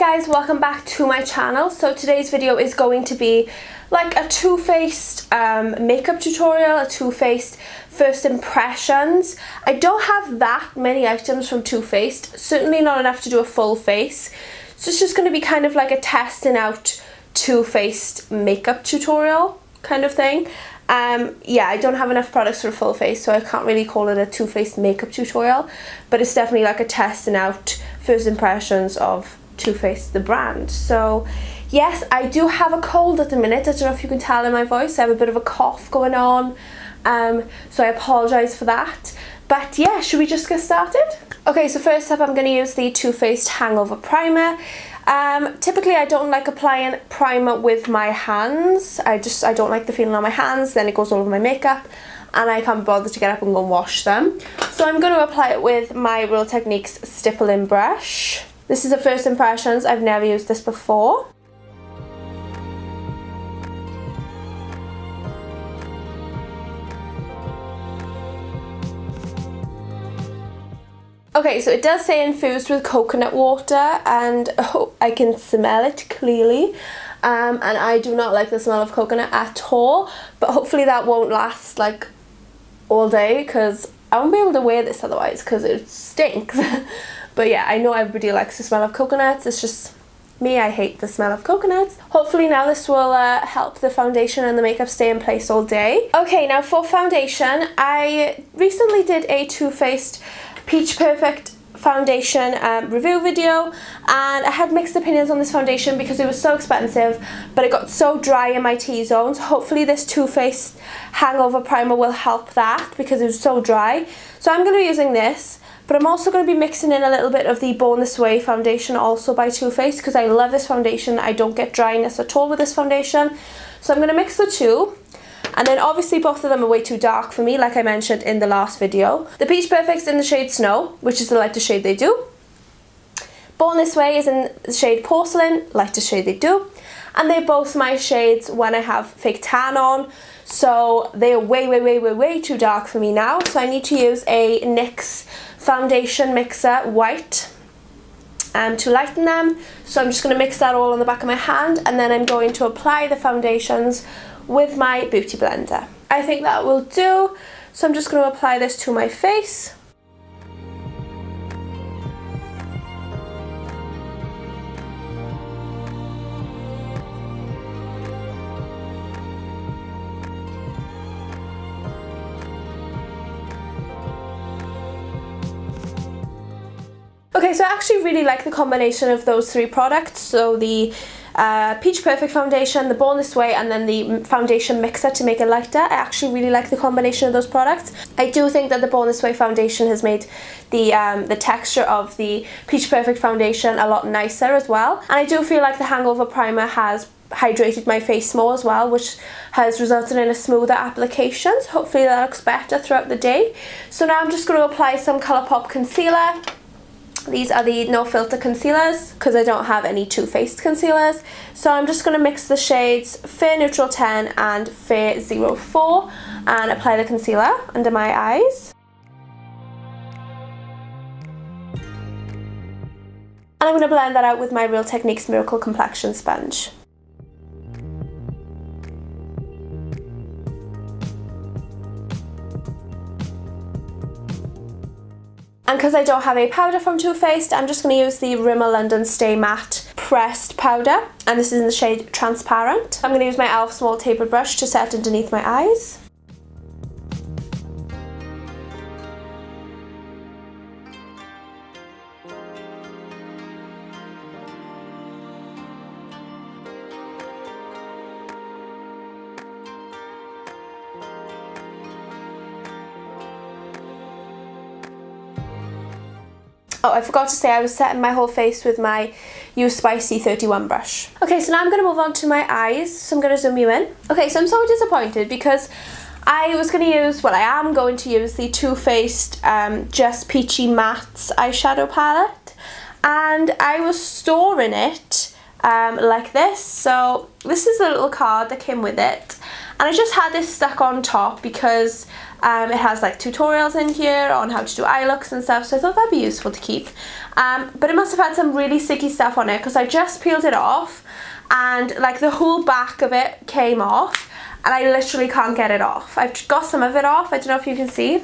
guys, welcome back to my channel. So today's video is going to be like a Too Faced makeup tutorial, a Too Faced first impressions. I don't have that many items from Too Faced, certainly not enough to do a full face. So it's just going to be kind of like a testing out Too Faced makeup tutorial kind of thing. Yeah, I don't have enough products for a full face, so I can't really call it a Too Faced makeup tutorial, but it's definitely like a testing out first impressions of Too Faced the brand. So yes, I do have a cold at the minute. I don't know if you can tell in my voice. I have a bit of a cough going on, so I apologise for that. But yeah, should we just get started? Okay, so first up I'm going to use the Too Faced Hangover Primer. Typically I don't like applying primer with my hands. I don't like the feeling on my hands, then it goes all over my makeup and I can't bother to get up and go and wash them. So I'm going to apply it with my Real Techniques stippling brush. This is a first impressions, I've never used this before. Okay, so it does say infused with coconut water, and I can smell it clearly, and I do not like the smell of coconut at all, but hopefully that won't last like all day because I won't be able to wear this otherwise because it stinks. But yeah, I know everybody likes the smell of coconuts, it's just me, I hate the smell of coconuts. Hopefully now this will help the foundation and the makeup stay in place all day. Okay, now for foundation, I recently did a Too Faced Peach Perfect foundation review video, and I had mixed opinions on this foundation because it was so expensive but it got so dry in my T-zones. Hopefully this Too Faced Hangover Primer will help that because it was so dry. So I'm going to be using this, but I'm also going to be mixing in a little bit of the Born This Way foundation also by Too Faced because I love this foundation. I don't get dryness at all with this foundation. So I'm going to mix the two. And then obviously both of them are way too dark for me, like I mentioned in the last video. The Peach Perfect's in the shade Snow, which is the lightest shade they do. Born This Way is in the shade Porcelain, lightest shade they do. And they're both my shades when I have fake tan on. So they're way too dark for me now. So I need to use a NYX foundation mixer white to lighten them. So I'm just going to mix that all on the back of my hand, and then I'm going to apply the foundations with my beauty blender. I think that will do, so I'm just going to apply this to my face. Okay, so I actually really like the combination of those three products, so the Peach Perfect foundation, the Born This Way, and then the foundation mixer to make it lighter. I actually really like the combination of those products. I do think that the Born This Way foundation has made the texture of the Peach Perfect foundation a lot nicer as well. And I do feel like the Hangover Primer has hydrated my face more as well, which has resulted in a smoother application. So hopefully that looks better throughout the day. So now I'm just going to apply some Colourpop concealer. These are the No Filter concealers because I don't have any Too Faced concealers. So I'm just going to mix the shades Fair Neutral 10 and Fair 04 and apply the concealer under my eyes. And I'm going to blend that out with my Real Techniques Miracle Complexion Sponge. And because I don't have a powder from Too Faced, I'm just going to use the Rimmel London Stay Matte Pressed Powder, and this is in the shade Transparent. I'm going to use my e.l.f. small tapered brush to set underneath my eyes. Oh, I forgot to say I was setting my whole face with my Use Spicy 31 brush. Okay, so now I'm going to move on to my eyes. So I'm going to zoom you in. Okay, so I'm so disappointed because I was going to use, well, I am going to use the Too Faced Just Peachy Mattes eyeshadow palette. And I was storing it like this. So this is the little card that came with it. And I just had this stuck on top because It has like tutorials in here on how to do eye looks and stuff, so I thought that'd be useful to keep. But it must have had some really sticky stuff on it because I just peeled it off and like the whole back of it came off and I literally can't get it off. I've got some of it off, I don't know if you can see.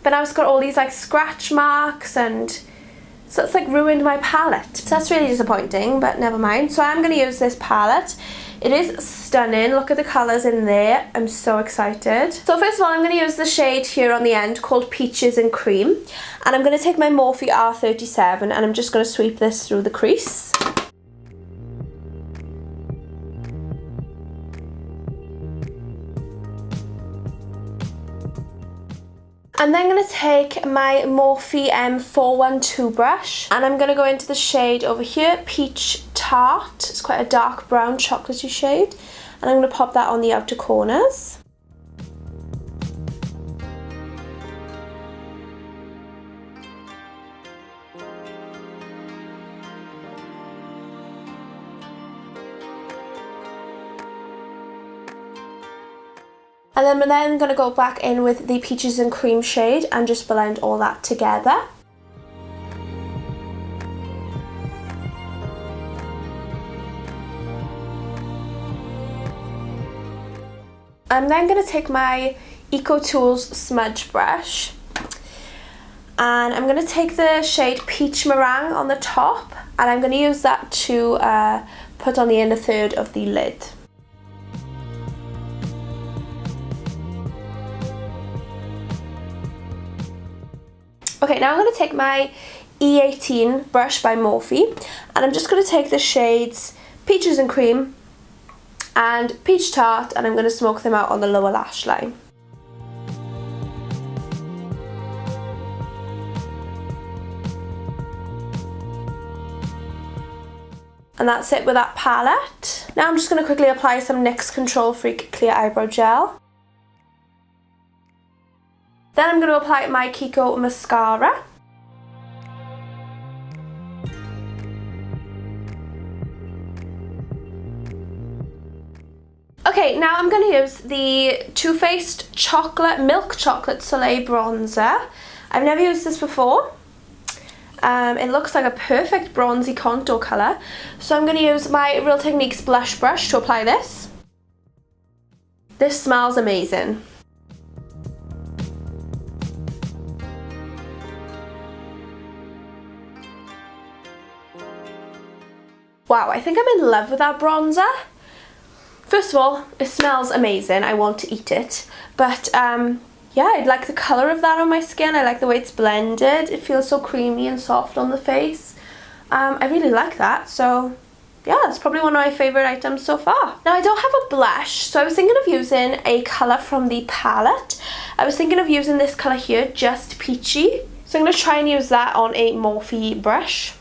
But now it's got all these like scratch marks, and so it's like ruined my palette. So that's really disappointing, but never mind. So I'm going to use this palette. It is stunning. Look at the colours in there. I'm so excited. So first of all, I'm going to use the shade here on the end called Peaches and Cream. And I'm going to take my Morphe R37 and I'm just going to sweep this through the crease. I'm then going to take my Morphe M412 brush and I'm going to go into the shade over here, Peach Tart. It's quite a dark brown chocolatey shade, and I'm going to pop that on the outer corners. And then we're then going to go back in with the Peaches and Cream shade and just blend all that together. I'm then going to take my KIKO Tools smudge brush and I'm going to take the shade Peach Meringue on the top and I'm going to use that to put on the inner third of the lid. Okay, now I'm going to take my E18 brush by Morphe and I'm just going to take the shades Peaches and Cream and Peach Tart and I'm going to smoke them out on the lower lash line. And that's it with that palette. Now I'm just going to quickly apply some NYX Control Freak Clear Eyebrow Gel. Then I'm going to apply my KIKO mascara. Okay, now I'm going to use the Too Faced Milk Chocolate Soleil bronzer. I've never used this before. It looks like a perfect bronzy contour colour. So I'm going to use my Real Techniques blush brush to apply this. This smells amazing. Wow, I think I'm in love with that bronzer. First of all, it smells amazing. I want to eat it. But yeah, I like the colour of that on my skin. I like the way it's blended. It feels so creamy and soft on the face. I really like that. So yeah, it's probably one of my favourite items so far. Now I don't have a blush, so I was thinking of using a colour from the palette. I was thinking of using this colour here, Just Peachy. So I'm going to try and use that on a Morphe brush.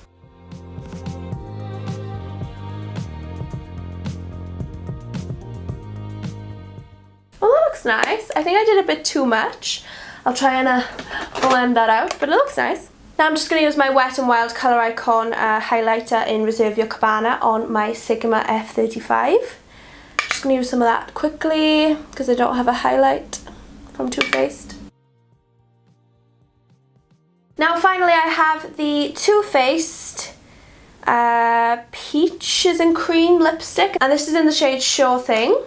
Well, that looks nice. I think I did a bit too much. I'll try and blend that out, but it looks nice. Now I'm just going to use my Wet n Wild Colour Icon highlighter in Reserve Your Cabana on my Sigma F35. Just going to use some of that quickly because I don't have a highlight from Too Faced. Now finally I have the Too Faced Peaches and Cream lipstick, and this is in the shade Sure Thing.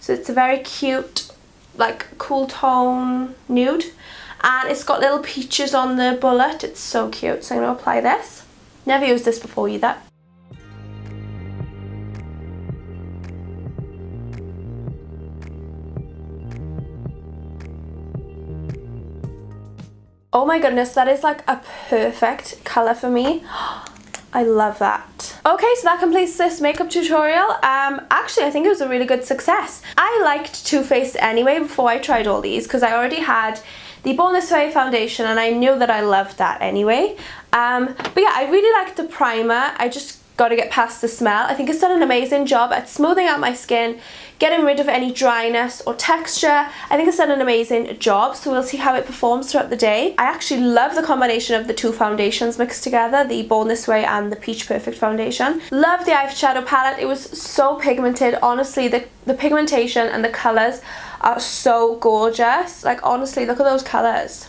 So it's a very cute, like cool tone nude, and it's got little peaches on the bullet. It's so cute. So I'm going to apply this. Never used this before either. Oh my goodness, that is like a perfect colour for me. I love that. Okay, so that completes this makeup tutorial. Actually, I think it was a really good success. I liked Too Faced anyway before I tried all these because I already had the Born This Way foundation and I knew that I loved that anyway. But yeah, I really liked the primer. I just got to get past the smell. I think it's done an amazing job at smoothing out my skin, getting rid of any dryness or texture. I think it's done an amazing job, so we'll see how it performs throughout the day. I actually love the combination of the two foundations mixed together, the Born This Way and the Peach Perfect foundation. Love the eyeshadow palette. It was so pigmented. Honestly, the pigmentation and the colours are so gorgeous. Like honestly, look at those colours.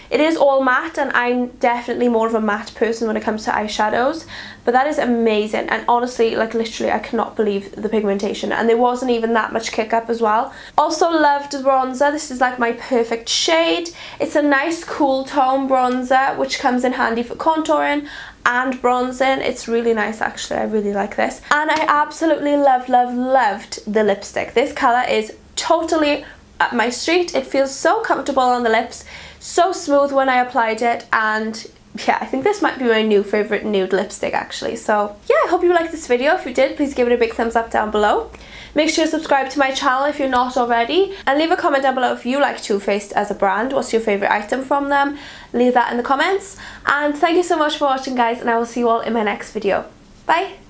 It is all matte, and I'm definitely more of a matte person when it comes to eyeshadows, but that is amazing. And honestly, like literally, I cannot believe the pigmentation, and there wasn't even that much kick up as well. Also loved the bronzer. This is like my perfect shade. It's a nice cool tone bronzer, which comes in handy for contouring and bronzing. It's really nice actually. I really like this. And I absolutely loved the lipstick. This colour is totally up my street. It feels so comfortable on the lips, so smooth when I applied it, and yeah, I think this might be my new favourite nude lipstick actually. So yeah, I hope you liked this video. If you did, please give it a big thumbs up down below. Make sure to subscribe to my channel if you're not already, and leave a comment down below if you like Too Faced as a brand. What's your favourite item from them? Leave that in the comments. And thank you so much for watching guys, and I will see you all in my next video. Bye!